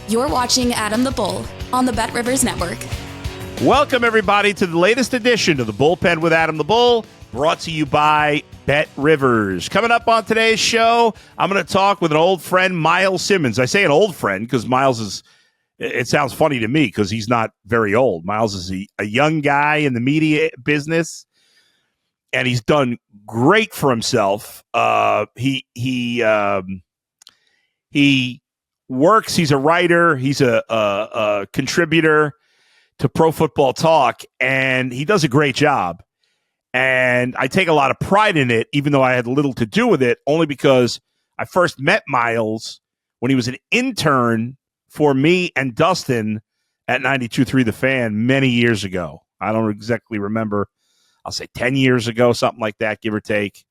You're watching Adam the Bull on the Bet Rivers Network. Welcome, everybody, to the latest edition of the Bullpen with Adam the Bull, brought to you by Bet Rivers. Coming up on today's show, I'm going to talk with an old friend, Myles Simmons. I say an old friend because Myles is, it sounds funny to me because he's not very old. Myles is a young guy in the media business, and he's done great for himself. He works. He's a writer. He's a contributor to ProFootballTalk, and he does a great job. And I take a lot of pride in it, even though I had little to do with it, only because I first met Myles when he was an intern for me and Dustin at 92.3 The Fan many years ago. I don't exactly remember. I'll say 10 years ago, something like that, give or take.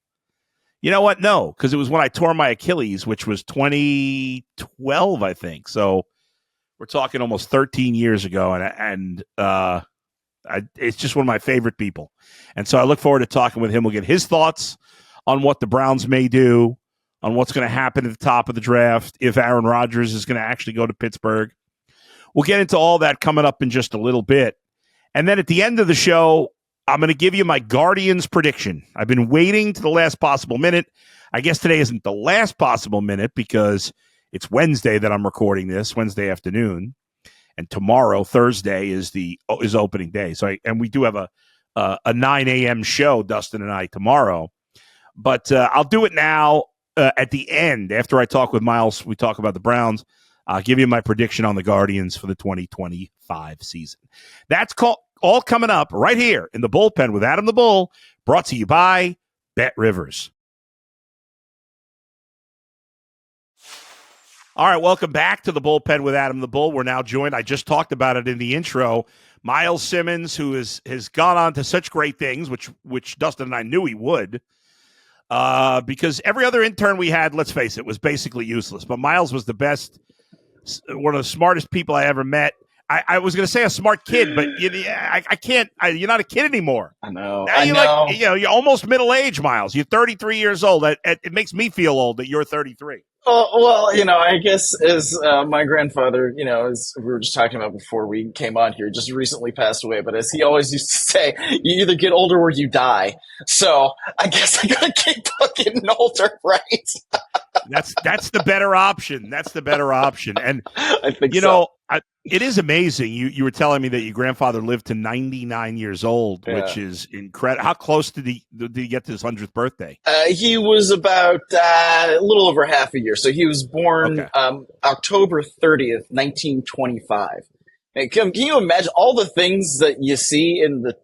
You know what? No, because it was when I tore my Achilles, which was 2012, I think. So we're talking almost 13 years ago, and it's just one of my favorite people. And so I look forward to talking with him. We'll get his thoughts on what the Browns may do, on what's going to happen at the top of the draft, if Aaron Rodgers is going to actually go to Pittsburgh. We'll get into all that coming up in just a little bit. And then at the end of the show, I'm going to give you my Guardians prediction. I've been waiting to the last possible minute. I guess today isn't the last possible minute because it's Wednesday that I'm recording this, Wednesday afternoon. And tomorrow, Thursday, is opening day. So we do have a 9 a.m. show, Dustin and I, tomorrow. But I'll do it now at the end. After I talk with Myles, we talk about the Browns. I'll give you my prediction on the Guardians for the 2025 season. That's all coming up right here in the Bullpen with Adam the Bull, brought to you by Bet Rivers. All right, welcome back to the Bullpen with Adam the Bull. We're now joined, I just talked about it in the intro, Myles Simmons, who has gone on to such great things, which Dustin and I knew he would, because every other intern we had, let's face it, was basically useless. But Myles was the best, one of the smartest people I ever met. I was going to say a smart kid, but I can't. You're not a kid anymore. I know. Now you're almost middle age, Myles. You're 33 years old. It makes me feel old that you're 33. Well, I guess as my grandfather, as we were just talking about before we came on here, just recently passed away. But as he always used to say, you either get older or you die. So I guess I gotta keep getting older, right? That's the better option. That's the better option. And I think so. It is amazing. You were telling me that your grandfather lived to 99 years old, which is incredible. How close did he get to his 100th birthday? He was about a little over half a year. So he was born October 30th, 1925. And can you imagine all the things that you see in the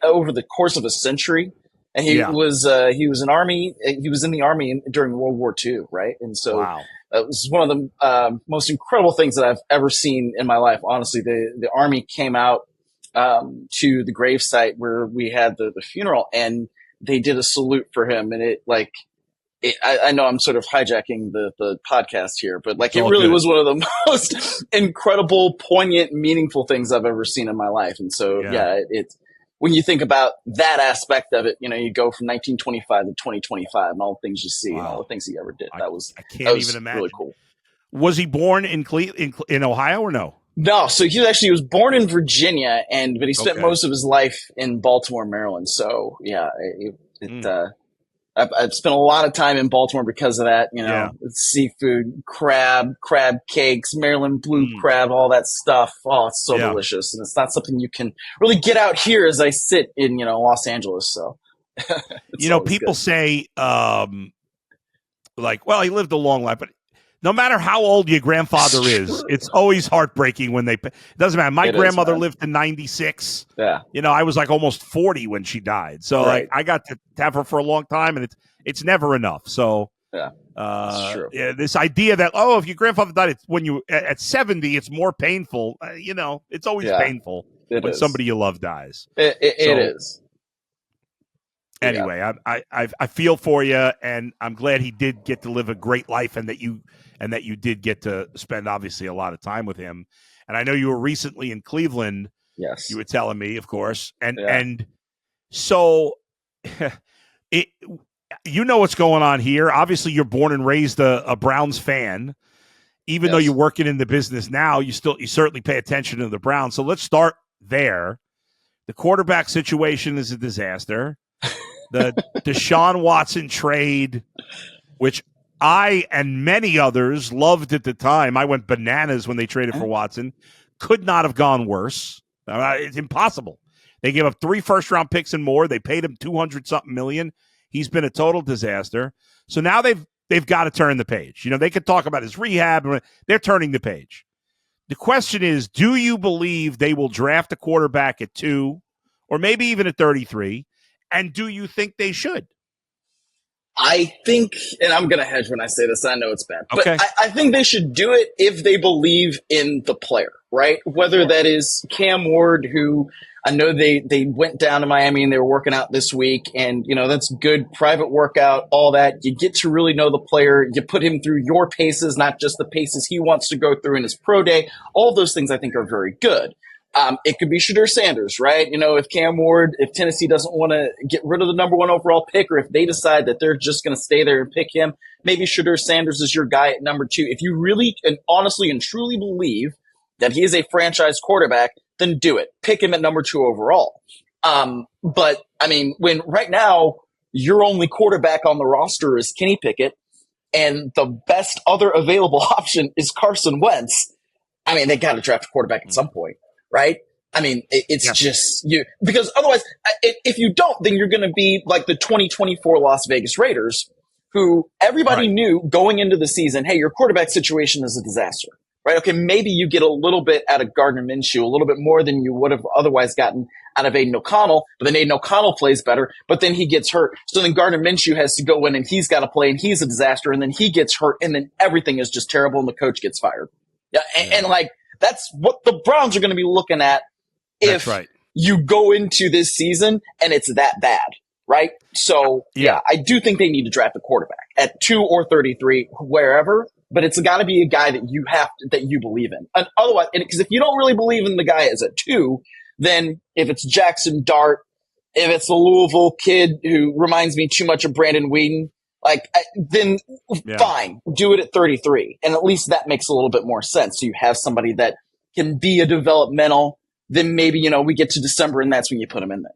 over the course of a century? And he was in the army during World War II, right? And so it was one of the most incredible things that I've ever seen in my life. Honestly, the army came out to the gravesite where we had the funeral, and they did a salute for him. And I know I'm sort of hijacking the podcast here, but it really was one of the most incredible, poignant, meaningful things I've ever seen in my life. And so, it's. When you think about that aspect of it, you go from 1925 to 2025 and all the things you see and all the things he ever did. I can't even imagine. Really cool. Was he born in Ohio or no? No. So he was born in Virginia, but he spent most of his life in Baltimore, Maryland. So I've spent a lot of time in Baltimore because of that, seafood, crab cakes, Maryland blue crab, all that stuff. Oh, it's so delicious. And it's not something you can really get out here as I sit in, Los Angeles. So, people say, well, he lived a long life, but no matter how old your grandfather is, it's always heartbreaking when it doesn't matter. My grandmother lived to 96. Yeah. I was almost 40 when she died. So I got to have her for a long time, and it's never enough. So that's true. This idea that, if your grandfather died when you at 70, it's more painful. It's always painful when somebody you love dies. It is. Anyway, I feel for you, and I'm glad he did get to live a great life, and that you did get to spend obviously a lot of time with him. And I know you were recently in Cleveland. Yes, you were telling me, of course, and so what's going on here. Obviously, you're born and raised a Browns fan, even though you're working in the business now, you certainly pay attention to the Browns. So let's start there. The quarterback situation is a disaster. The Deshaun Watson trade, which I and many others loved at the time. I went bananas when they traded for Watson. Could not have gone worse. It's impossible. They gave up 3 first-round picks and more. They paid him $200-something million. He's been a total disaster. So now they've got to turn the page. You know, they could talk about his rehab. They're turning the page. The question is, do you believe they will draft a quarterback at 2 or maybe even at 33? And do you think they should? I think, and I'm going to hedge when I say this, I know it's bad, okay. but I think they should do it if they believe in the player, right? Whether that is Cam Ward, who I know they went down to Miami and they were working out this week, and, you know, that's good private workout, all that. You get to really know the player. You put him through your paces, not just the paces he wants to go through in his pro day. All those things I think are very good. It could be Shedeur Sanders, right? You know, if Cam Ward, if Tennessee doesn't want to get rid of the number 1 overall pick, or if they decide that they're just going to stay there and pick him, maybe Shedeur Sanders is your guy at number 2. If you really and honestly and truly believe that he is a franchise quarterback, then do it. Pick him at number 2 overall. But I mean, when right now your only quarterback on the roster is Kenny Pickett, and the best other available option is Carson Wentz, I mean, they got to draft a quarterback at some point. Right? I mean, it's just you, because otherwise, if you don't, then you're going to be like the 2024 Las Vegas Raiders, who everybody knew going into the season, hey, your quarterback situation is a disaster, right? Okay, maybe you get a little bit out of Gardner Minshew, a little bit more than you would have otherwise gotten out of Aiden O'Connell, but then Aiden O'Connell plays better, but then he gets hurt. So then Gardner Minshew has to go in and he's got to play and he's a disaster, and then he gets hurt, and then everything is just terrible and the coach gets fired. Yeah, and like, that's what the Browns are going to be looking at if you go into this season and it's that bad, right? So, yeah, I do think they need to draft a quarterback at 2 or 33, wherever, but it's got to be a guy that you believe in. And otherwise, because if you don't really believe in the guy as a 2, then if it's Jackson Dart, if it's the Louisville kid who reminds me too much of Brandon Whedon, then fine, do it at 33. And at least that makes a little bit more sense. So you have somebody that can be a developmental, then maybe, you know, we get to December and that's when you put him in there.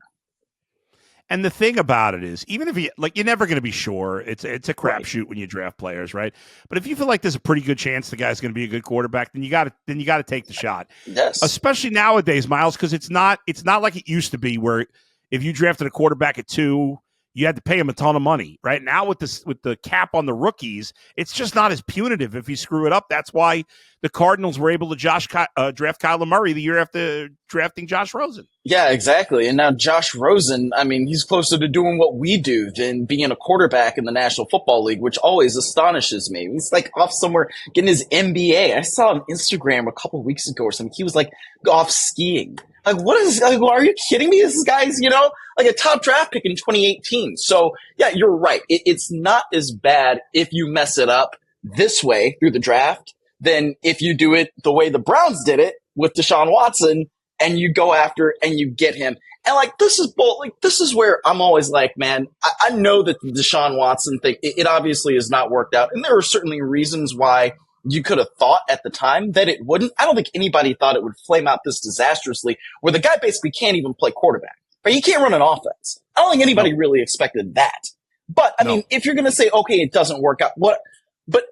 And the thing about it is, even if you're never going to be sure. It's a crapshoot when you draft players, right? But if you feel like there's a pretty good chance the guy's going to be a good quarterback, then you got to take the shot. Yes. Especially nowadays, Myles, because it's not like it used to be where if you drafted a quarterback at 2, you had to pay him a ton of money, right? Now with the cap on the rookies, it's just not as punitive if you screw it up. That's why the Cardinals were able to draft Kyler Murray the year after drafting Josh Rosen. Yeah, exactly. And now Josh Rosen, I mean, he's closer to doing what we do than being a quarterback in the National Football League, which always astonishes me. He's like off somewhere getting his MBA. I saw on Instagram a couple of weeks ago or something. He was like off skiing. Like, are you kidding me? This guy's, you know, like a top draft pick in 2018. So, yeah, you're right. It's not as bad if you mess it up this way through the draft than if you do it the way the Browns did it with Deshaun Watson and you go after and you get him. And like, this is where I'm always like, man, I know that the Deshaun Watson thing, it obviously has not worked out. And there are certainly reasons why you could have thought at the time that it wouldn't. I don't think anybody thought it would flame out this disastrously where the guy basically can't even play quarterback. Right? He can't run an offense. I don't think anybody really expected that. But I mean, if you're going to say, okay, it doesn't work out, but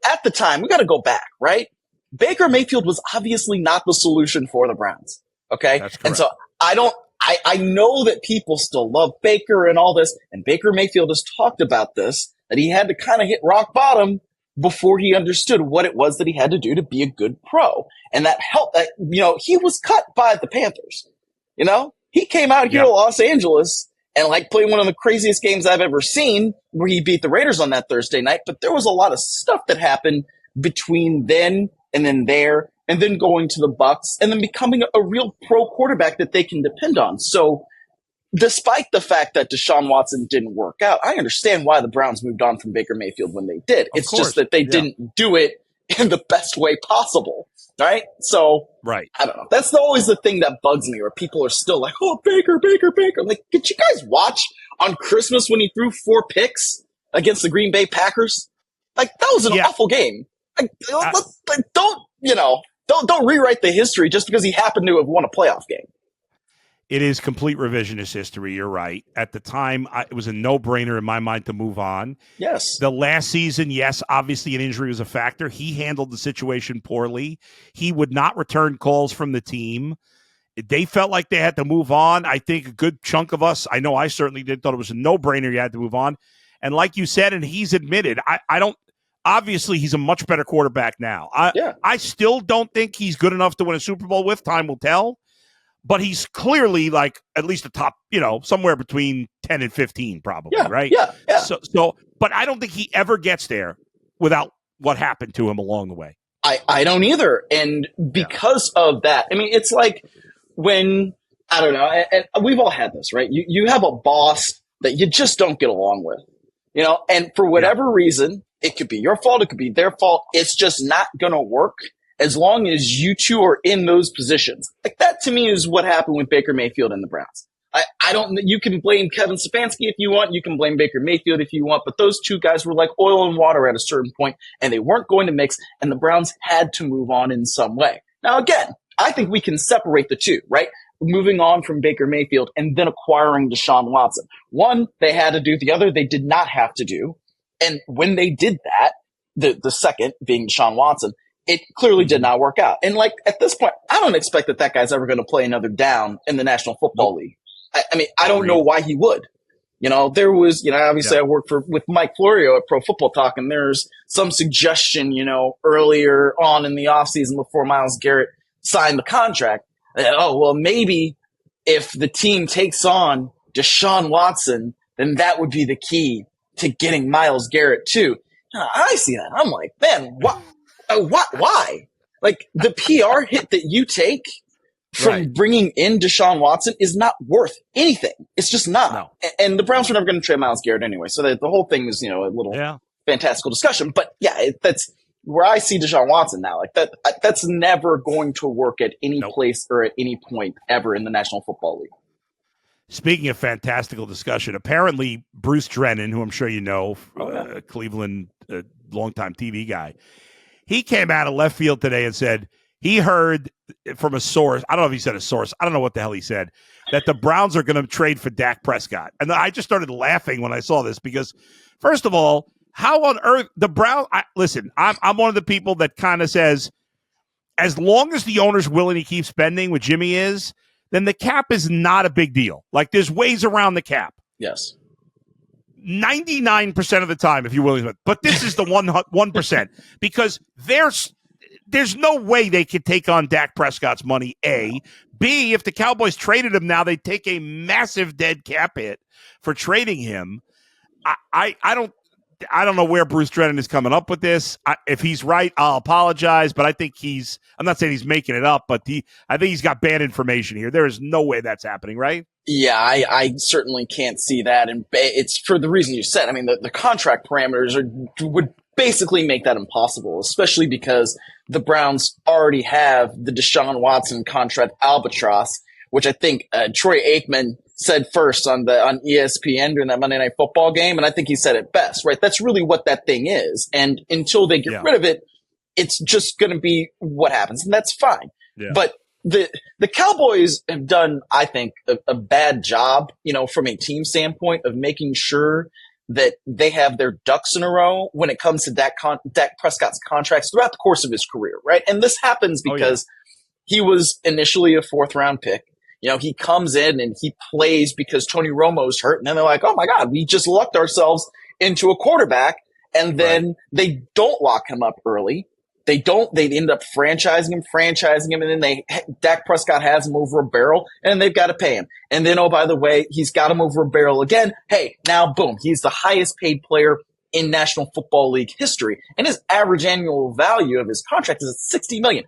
at the time, we got to go back, right? Baker Mayfield was obviously not the solution for the Browns. Okay. That's correct. And so I know that people still love Baker and all this, and Baker Mayfield has talked about this, that he had to kind of hit rock bottom before he understood what it was that he had to do to be a good pro. And that helped. You know, he was cut by the Panthers. You know, he came out here to Los Angeles and like played one of the craziest games I've ever seen where he beat the Raiders on that Thursday night. But there was a lot of stuff that happened between then and then there, and then going to the Bucs and then becoming a real pro quarterback that they can depend on. So despite the fact that Deshaun Watson didn't work out, I understand why the Browns moved on from Baker Mayfield when they did. It's just that they didn't do it in the best way possible, right? So, I don't know. That's always the thing that bugs me, where people are still like, oh, Baker, Baker, Baker. I'm like, did you guys watch on Christmas when he threw 4 picks against the Green Bay Packers? Like, that was an awful game. Don't rewrite the history just because he happened to have won a playoff game. It is complete revisionist history. You're right. At the time, it was a no-brainer in my mind to move on. Yes. The last season, yes, obviously an injury was a factor. He handled the situation poorly. He would not return calls from the team. They felt like they had to move on. I think a good chunk of us, I know I certainly did, thought it was a no-brainer you had to move on. And like you said, and he's admitted, I don't, obviously he's a much better quarterback now. I still don't think he's good enough to win a Super Bowl with. Time will tell. But he's clearly like at least a top, somewhere between 10 and 15 probably, right? Yeah. So, but I don't think he ever gets there without what happened to him along the way. I don't either. And because of that, I mean, it's like when, I don't know, and we've all had this, right? You have a boss that you just don't get along with, and for whatever reason, it could be your fault, it could be their fault. It's just not going to work as long as you two are in those positions. Like that to me is what happened with Baker Mayfield and the Browns. You can blame Kevin Stefanski if you want. You can blame Baker Mayfield if you want. But those two guys were like oil and water at a certain point, and they weren't going to mix, and the Browns had to move on in some way. Now, again, I think we can separate the two, right? Moving on from Baker Mayfield and then acquiring Deshaun Watson. One, they had to do. The other, they did not have to do. And when they did that, the second being Deshaun Watson, it clearly did not work out. And like at this point, I don't expect that guy's ever going to play another down in the National Football League. I mean, I don't know why he would. There was, obviously I work with Mike Florio at ProFootballTalk, and there's some suggestion, earlier on in the offseason before Myles Garrett signed the contract. Maybe if the team takes on Deshaun Watson, then that would be the key to getting Myles Garrett too. I see that. I'm like, man, what? Why? Like the PR hit that you take from bringing in Deshaun Watson is not worth anything. It's just not. No. And the Browns were never going to trade Myles Garrett anyway. So the whole thing was, a little fantastical discussion. But that's where I see Deshaun Watson now. Like that's never going to work at any place or at any point ever in the National Football League. Speaking of fantastical discussion, apparently Bruce Drennan, who I'm sure you know, Cleveland longtime TV guy, he came out of left field today and said he heard from a source, I don't know if he said a source, I don't know what the hell he said, that the Browns are going to trade for Dak Prescott. And I just started laughing when I saw this because, first of all, how on earth the Browns, listen, I'm one of the people that kind of says, as long as the owner's willing to keep spending, what Jimmy is, then the cap is not a big deal. Like there's ways around the cap. Yes. 99% of the time, if you're willing to, but this is the 1%, because there's no way they could take on Dak Prescott's money, A. B, if the Cowboys traded him now, they'd take a massive dead cap hit for trading him. I don't know where Bruce Drennan is coming up with this. If he's right, I'll apologize, but I think I'm not saying he's making it up, but I think he's got bad information here. There is no way that's happening, right? Yeah, I certainly can't see that. And it's for the reason you said. I mean, the contract parameters would basically make that impossible, especially because the Browns already have the Deshaun Watson contract albatross, which I think Troy Aikman said first on ESPN during that Monday Night Football game, and I think he said it best, right? That's really what that thing is. And until they get rid of it, it's just going to be what happens, and that's fine. Yeah. But the Cowboys have done, I think, a bad job, from a team standpoint of making sure that they have their ducks in a row when it comes to Dak Prescott's contracts throughout the course of his career, right? And this happens because he was initially a fourth-round pick. He comes in and he plays because Tony Romo's hurt. And then they're like, oh, my God, we just lucked ourselves into a quarterback. And then they don't lock him up early. They end up franchising him. And then Dak Prescott has him over a barrel and they've got to pay him. And then, oh, by the way, he's got him over a barrel again. Hey, now, boom, he's the highest paid player in National Football League history. And his average annual value of his contract is at $60 million.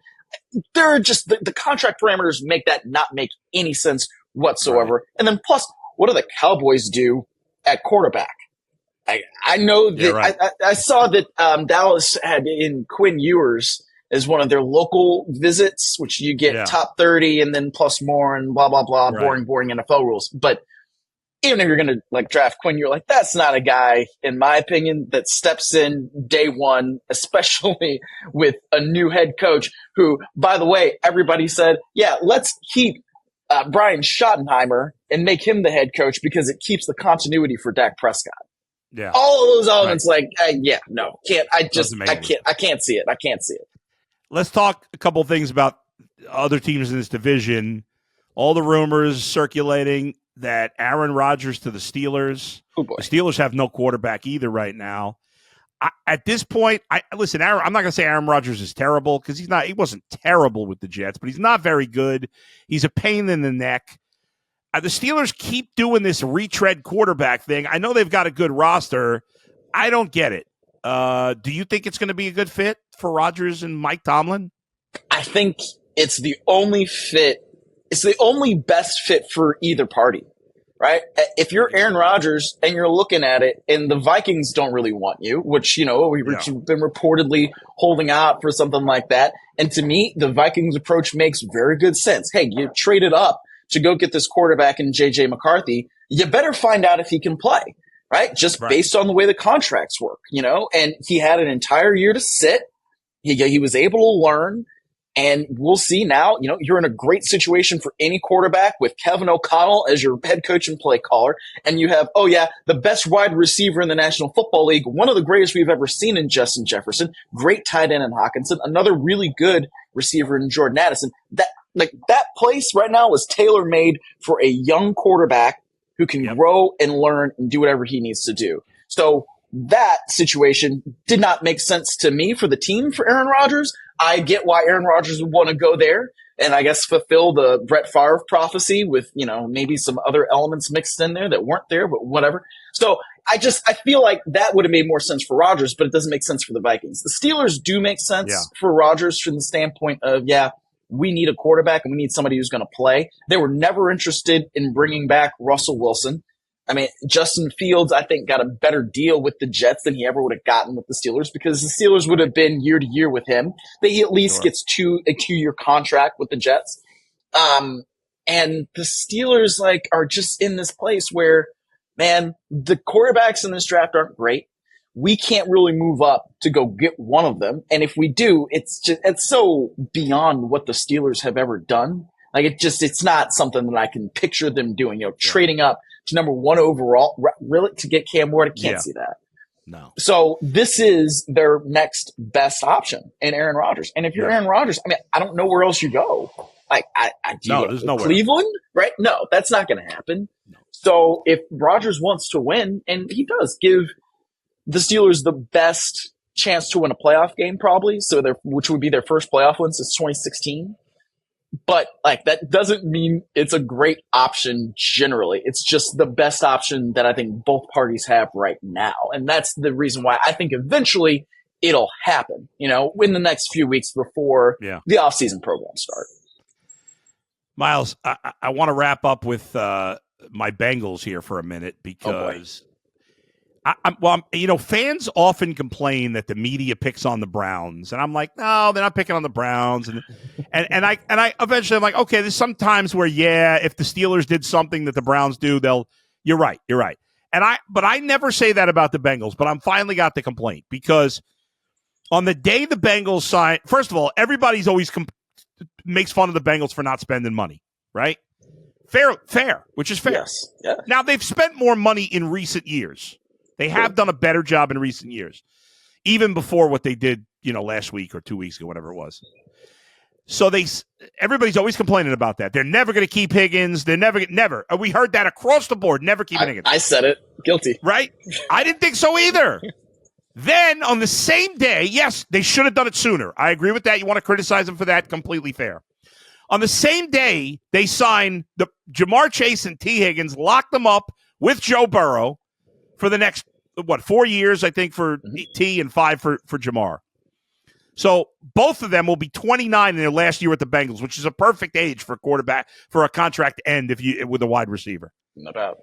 They're just the contract parameters make that not make any sense whatsoever. Right. And then plus, what do the Cowboys do at quarterback? I know that I saw that Dallas had in Quinn Ewers as one of their local visits, which you get top 30 and then plus more and blah, blah, blah, boring NFL rules. But even if you're going to like draft Quinn, you're like, that's not a guy, in my opinion, that steps in day one, especially with a new head coach who, by the way, everybody said, yeah, let's keep Brian Schottenheimer and make him the head coach because it keeps the continuity for Dak Prescott. Yeah. All of those elements, right. Can't. I can't see it. Let's talk a couple things about other teams in this division. All the rumors circulating that Aaron Rodgers to the Steelers. Oh boy. The Steelers have no quarterback either right now. At this point, I'm not going to say Aaron Rodgers is terrible because he wasn't terrible with the Jets, but he's not very good. He's a pain in the neck. The Steelers keep doing this retread quarterback thing. I know they've got a good roster. I don't get it. Do you think it's going to be a good fit for Rodgers and Mike Tomlin? I think it's the only fit. It's the only best fit for either party, right? If you're Aaron Rodgers and you're looking at it and the Vikings don't really want you, which, we've been reportedly holding out for something like that. And to me, the Vikings approach makes very good sense. Hey, you traded up to go get this quarterback in J.J. McCarthy. You better find out if he can play, right? Just based on the way the contracts work, and he had an entire year to sit. He was able to learn. And we'll see now, you're in a great situation for any quarterback with Kevin O'Connell as your head coach and play caller. And you have, the best wide receiver in the National Football League, one of the greatest we've ever seen in Justin Jefferson, great tight end in Hawkinson, another really good receiver in Jordan Addison. That place right now was tailor-made for a young quarterback who can grow and learn and do whatever he needs to do. So that situation did not make sense to me for the team for Aaron Rodgers. I get why Aaron Rodgers would want to go there and I guess fulfill the Brett Favre prophecy with, maybe some other elements mixed in there that weren't there, but whatever. So I feel like that would have made more sense for Rodgers, but it doesn't make sense for the Vikings. The Steelers do make sense for Rodgers from the standpoint of, we need a quarterback and we need somebody who's going to play. They were never interested in bringing back Russell Wilson. I mean, Justin Fields, I think, got a better deal with the Jets than he ever would have gotten with the Steelers because the Steelers would have been year to year with him. He at least gets a 2-year contract with the Jets. And the Steelers, are just in this place where, man, the quarterbacks in this draft aren't great. We can't really move up to go get one of them. And if we do, it's so beyond what the Steelers have ever done. It's not something that I can picture them doing, trading up to number 1 overall, really, to get Cam Ward. I can't see that. No. So this is their next best option in Aaron Rodgers. And if you're Aaron Rodgers, I don't know where else you go. There's nowhere. Cleveland, right? No, that's not going to happen. No. So if Rodgers wants to win, and he does give the Steelers the best chance to win a playoff game, probably, which would be their first playoff win since 2016. But that doesn't mean it's a great option generally. It's just the best option that I think both parties have right now. And that's the reason why I think eventually it'll happen, in the next few weeks before the offseason programs start. Myles, I want to wrap up with my Bengals here for a minute because fans often complain that the media picks on the Browns, and I'm like, no, they're not picking on the Browns, and I eventually I'm like, okay, there's some times where if the Steelers did something that the Browns do, you're right, but I never say that about the Bengals, but I'm finally got the complaint because on the day the Bengals signed, first of all, everybody's always makes fun of the Bengals for not spending money, right? Fair, which is fair. Yes. Yeah. Now they've spent more money in recent years. They have done a better job in recent years, even before what they did, last week or 2 weeks ago, whatever it was. So everybody's always complaining about that. They're never going to keep Higgins. They're never. We heard that across the board. Never keep Higgins. I said it. Guilty. Right? I didn't think so either. Then on the same day, yes, they should have done it sooner. I agree with that. You want to criticize them for that? Completely fair. On the same day, they signed the Jamar Chase and T. Higgins, locked them up with Joe Burrow for the next 4 years, I think, for T and 5 for Jamar. So both of them will be 29 in their last year with the Bengals, which is a perfect age for a quarterback for a contract to end with a wide receiver. No doubt.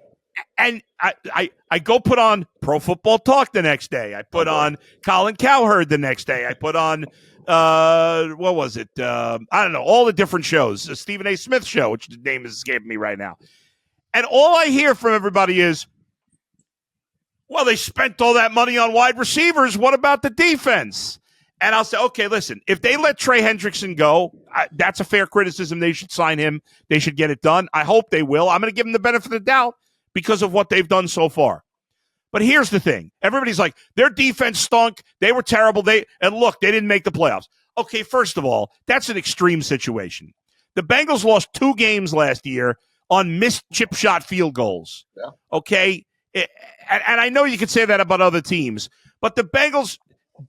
And I go put on Pro Football Talk the next day. I put on Colin Cowherd the next day. I put on what was it? I don't know, all the different shows. The Stephen A. Smith show, which the name is escaping me right now. And all I hear from everybody is, well, they spent all that money on wide receivers. What about the defense? And I'll say, okay, listen, if they let Trey Hendrickson go, that's a fair criticism. They should sign him. They should get it done. I hope they will. I'm going to give them the benefit of the doubt because of what they've done so far. But here's the thing. Everybody's like, their defense stunk. They were terrible. And look, they didn't make the playoffs. Okay, first of all, that's an extreme situation. The Bengals lost 2 games last year on missed chip shot field goals. Yeah. Okay? And I know you could say that about other teams, but the Bengals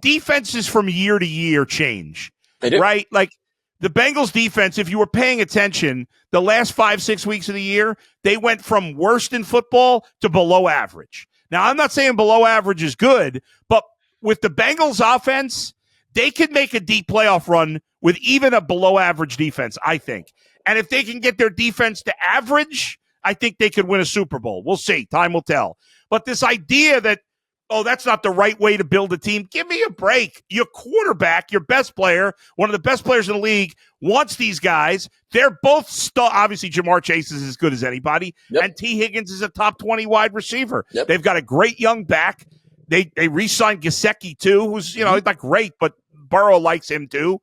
defenses from year to year change. They do. Right? Like the Bengals defense, if you were paying attention, the last 5-6 weeks of the year, they went from worst in football to below average. Now, I'm not saying below average is good, but with the Bengals offense, they could make a deep playoff run with even a below average defense, I think. And if they can get their defense to average, I think they could win a Super Bowl. We'll see. Time will tell. But this idea that, oh, that's not the right way to build a team, give me a break. Your quarterback, your best player, one of the best players in the league, wants these guys. They're both obviously, Jamar Chase is as good as anybody, and T. Higgins is a top 20 wide receiver. Yep. They've got a great young back. They re-signed Gesicki, too, who's, he's not great, but Burrow likes him, too.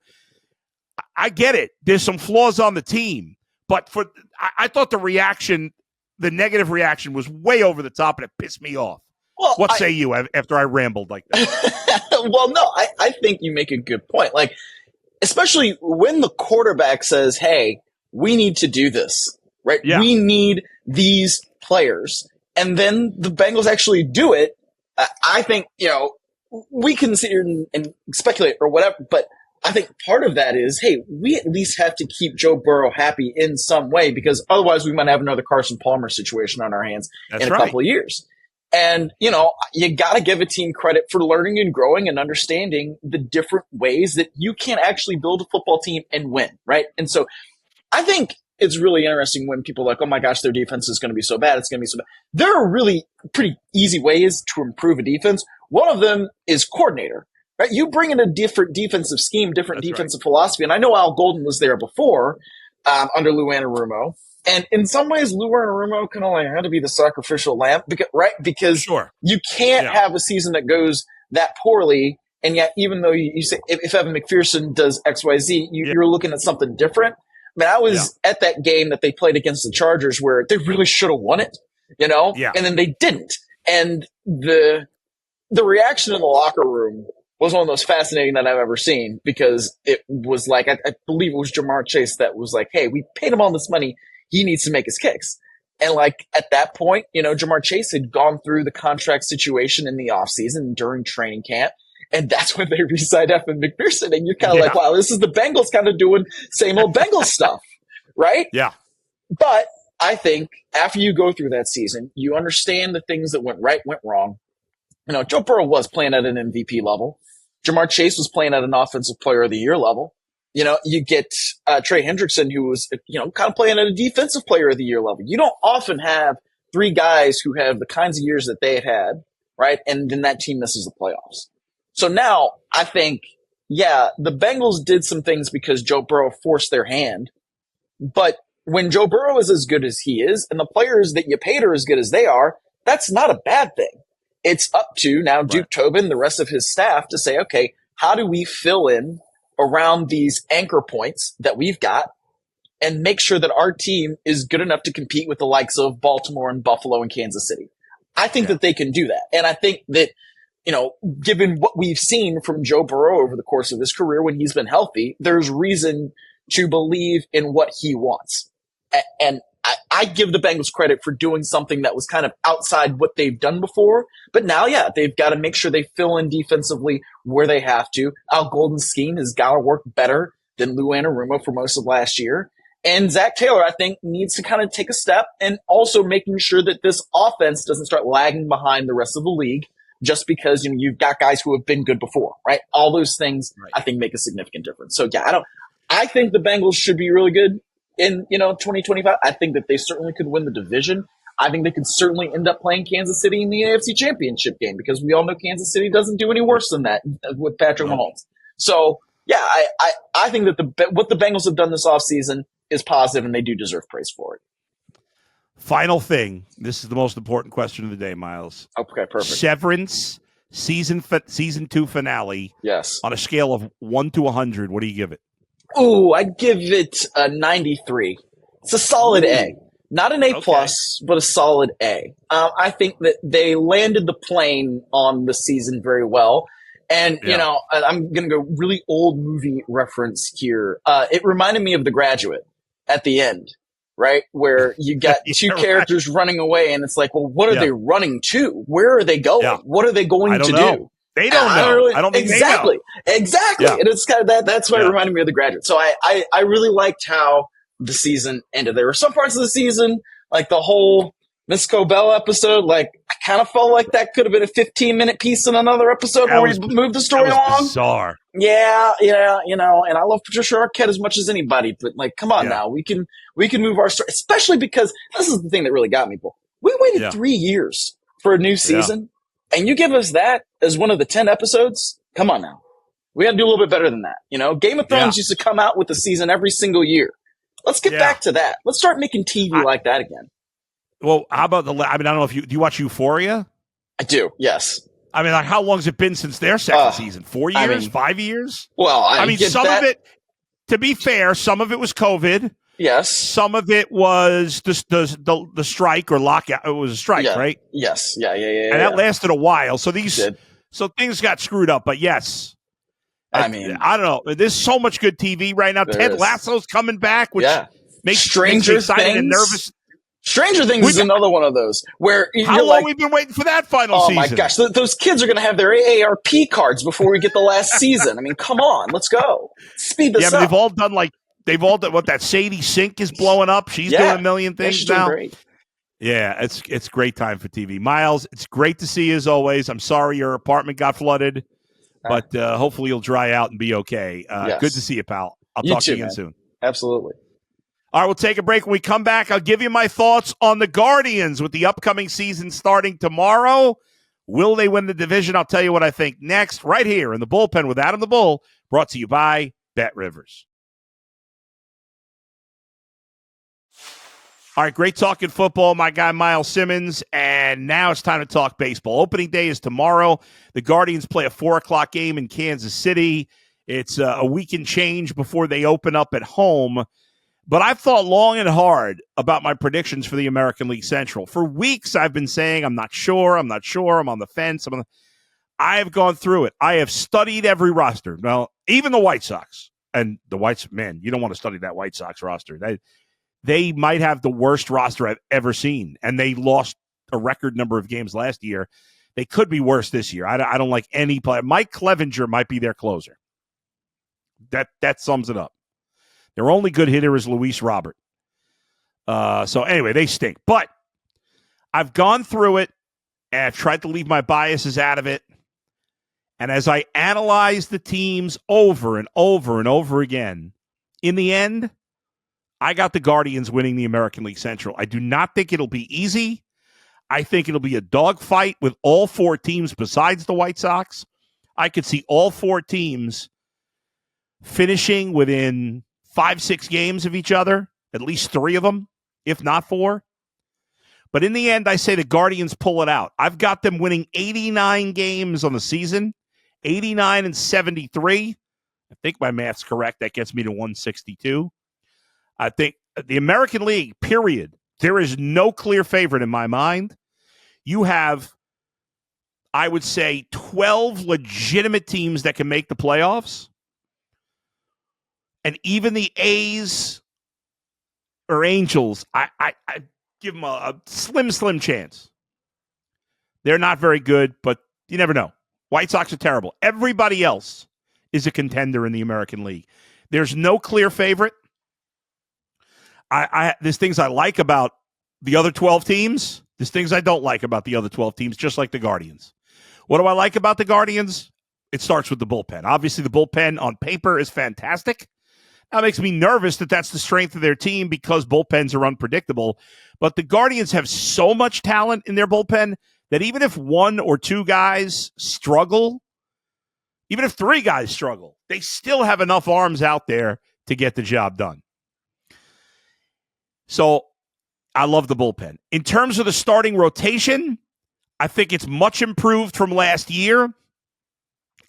I get it. There's some flaws on the team. But I thought the negative reaction was way over the top, and it pissed me off. Well, what say you after I rambled like that? Well, no, I think you make a good point. Like, especially when the quarterback says, hey, we need to do this, right? Yeah. We need these players. And then the Bengals actually do it. I think, we can sit here and speculate or whatever, but I think part of that is, hey, we at least have to keep Joe Burrow happy in some way because otherwise we might have another Carson Palmer situation on our hands in a couple of years. And, you got to give a team credit for learning and growing and understanding the different ways that you can actually build a football team and win, right? And so I think it's really interesting when people are like, oh my gosh, their defense is going to be so bad. It's going to be so bad. There are really pretty easy ways to improve a defense. One of them is coordinator, right? You bring in a different defensive scheme, different defensive philosophy. And I know Al Golden was there before under Lou Anarumo. And in some ways, Lou Anarumo kind of like had to be the sacrificial lamb, because you can't have a season that goes that poorly. And yet, even though you say if Evan McPherson does X, Y, Z, you're looking at something different. I mean, I was at that game that they played against the Chargers where they really should have won it, and then they didn't. And the reaction in the locker room was one of the most fascinating that I've ever seen because it was like, I believe it was Jamar Chase that was like, hey, we paid him all this money. He needs to make his kicks. And like at that point, Jamar Chase had gone through the contract situation in the offseason during training camp. And that's when they re-signed Evan McPherson. And you're kind of like, wow, this is the Bengals kind of doing same old Bengals stuff, right? Yeah. But I think after you go through that season, you understand the things that went right, went wrong. Joe Burrow was playing at an MVP level. Jamar Chase was playing at an Offensive Player of the Year level. You get Trey Hendrickson, who was, kind of playing at a Defensive Player of the Year level. You don't often have 3 guys who have the kinds of years that they had, right? And then that team misses the playoffs. So now I think, the Bengals did some things because Joe Burrow forced their hand. But when Joe Burrow is as good as he is and the players that you paid are as good as they are, that's not a bad thing. It's up to now Duke Tobin, the rest of his staff to say, okay, how do we fill in around these anchor points that we've got and make sure that our team is good enough to compete with the likes of Baltimore and Buffalo and Kansas City. I think that they can do that. And I think that, given what we've seen from Joe Burrow over the course of his career when he's been healthy, there's reason to believe in what he wants. And I give the Bengals credit for doing something that was kind of outside what they've done before. But now, they've got to make sure they fill in defensively where they have to. Al Golden's scheme has got to work better than Lou Anarumo for most of last year. And Zach Taylor, I think, needs to kind of take a step and also making sure that this offense doesn't start lagging behind the rest of the league just because, you've got guys who have been good before, right? All those things, I think, make a significant difference. So, I think the Bengals should be really good in 2025. I think that they certainly could win the division. I think they could certainly end up playing Kansas City in the AFC Championship game because we all know Kansas City doesn't do any worse than that with Patrick Mahomes. So, I think that what the Bengals have done this offseason is positive and they do deserve praise for it. Final thing. This is the most important question of the day, Myles. Okay, perfect. Severance season 2 finale. Yes. On a scale of 1 to 100, what do you give it? Ooh, I'd give it a 93. It's a solid A. Not an A plus, but a solid A. I think that they landed the plane on the season very well. And, I'm going to go really old movie reference here. It reminded me of The Graduate at the end, right? Where you got two characters running away, and it's like, well, what are they running to? Where are they going? Yeah. What are they going to do? They don't know. I don't think exactly. they know. Exactly. Yeah. And it's kind of that's why it reminded me of The Graduate. So I really liked how the season ended. There were some parts of the season, like the whole Miss Cobell episode, like I kind of felt like that could have been a 15-minute piece in another episode where we moved the story along. Bizarre. Yeah, and I love Patricia Arquette as much as anybody, but like, come on now, we can move our story, especially because this is the thing that really got me, Bull. We waited 3 years for a new season, and you give us that as one of the 10 episodes. Come on now, we got to do a little bit better than that. Game of Thrones used to come out with a season every single year. Let's get back to that. Let's start making TV like that again. Well, how about I don't know if do you watch Euphoria? I do, yes. I mean, like, how long has it been since their second season? 4 years? 5 years? Well, some of it, to be fair, some of it was COVID. Yes. Some of it was the strike or lockout. It was a strike, right? Yes. Yeah. And that lasted a while. So things got screwed up. But yes. I don't know. There's so much good TV right now. Ted Lasso's coming back, which makes me excited and nervous. Stranger Things is another one of those where how long we've been waiting for that final season. Oh my gosh, those kids are going to have their AARP cards before we get the last season. I mean, come on, let's go. Speed this up. Yeah, they've all done what that Sadie Sink is blowing up. She's doing a million things now. Great. Yeah, it's great time for TV. Myles, it's great to see you as always. I'm sorry your apartment got flooded, but hopefully you'll dry out and be okay. Good to see you, pal. I'll talk to you again soon. Absolutely. All right, we'll take a break. When we come back, I'll give you my thoughts on the Guardians with the upcoming season starting tomorrow. Will they win the division? I'll tell you what I think next, right here in the Bullpen with Adam the Bull, brought to you by Bet Rivers. All right, great talking football, my guy Myles Simmons, and now it's time to talk baseball. Opening day is tomorrow. The Guardians play a 4 o'clock game in Kansas City. It's a week and change before they open up at home. But I've thought long and hard about my predictions for the American League Central. For weeks, I've been saying, I'm not sure, I'm on the fence. I have gone through it. I have studied every roster. Well, even the White Sox. And the man, you don't want to study that White Sox roster. They might have the worst roster I've ever seen. And they lost a record number of games last year. They could be worse this year. I don't like any player. Mike Clevenger might be their closer. That sums it up. Their only good hitter is Luis Robert. So anyway, they stink. But I've gone through it, and I've tried to leave my biases out of it. And as I analyze the teams over and over and over again, in the end, I got the Guardians winning the American League Central. I do not think it'll be easy. I think it'll be a dogfight with all 4 teams besides the White Sox. I could see all 4 teams finishing within 5-6 games of each other, at least 3 of them, if not 4. But in the end, I say the Guardians pull it out. I've got them winning 89 games on the season, 89 and 73. I think my math's correct. That gets me to 162. I think the American League, period, there is no clear favorite in my mind. You have, I would say, 12 legitimate teams that can make the playoffs. And even the A's or Angels, I give them a slim chance. They're not very good, but you never know. White Sox are terrible. Everybody else is a contender in the American League. There's no clear favorite. There's things I like about the other 12 teams. There's things I don't like about the other 12 teams, just like the Guardians. What do I like about the Guardians? It starts with the bullpen. Obviously, the bullpen on paper is fantastic. That makes me nervous that that's the strength of their team because bullpens are unpredictable. But the Guardians have so much talent in their bullpen that even if 1 or 2 guys struggle, even if 3 guys struggle, they still have enough arms out there to get the job done. So I love the bullpen. In terms of the starting rotation, I think it's much improved from last year.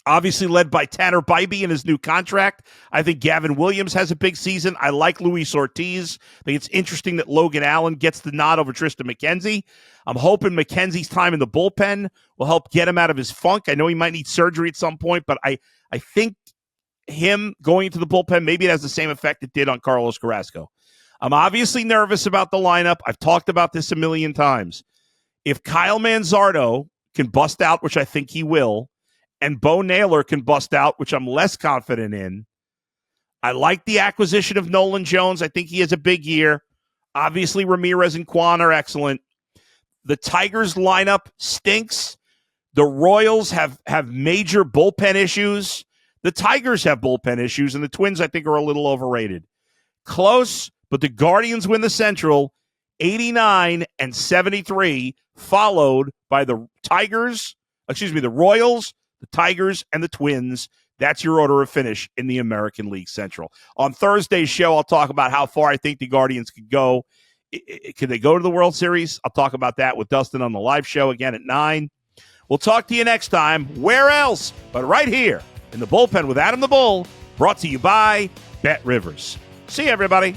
Obviously led by Tanner Bybee in his new contract. I think Gavin Williams has a big season. I like Luis Ortiz. I think it's interesting that Logan Allen gets the nod over Tristan McKenzie. I'm hoping McKenzie's time in the bullpen will help get him out of his funk. I know he might need surgery at some point, but I think him going into the bullpen, maybe it has the same effect it did on Carlos Carrasco. I'm obviously nervous about the lineup. I've talked about this a million times. If Kyle Manzardo can bust out, which I think he will, and Bo Naylor can bust out, which I'm less confident in. I like the acquisition of Nolan Jones. I think he has a big year. Obviously, Ramirez and Kwan are excellent. The Tigers lineup stinks. The Royals have major bullpen issues. The Tigers have bullpen issues, and the Twins, I think, are a little overrated. Close, but the Guardians win the Central, 89-73, followed by the Royals, the Tigers, and the Twins. That's your order of finish in the American League Central. On Thursday's show, I'll talk about how far I think the Guardians could go. Could they go to the World Series? I'll talk about that with Dustin on the live show again at 9. We'll talk to you next time. Where else but right here in the bullpen with Adam the Bull, brought to you by Bet Rivers. See you, everybody.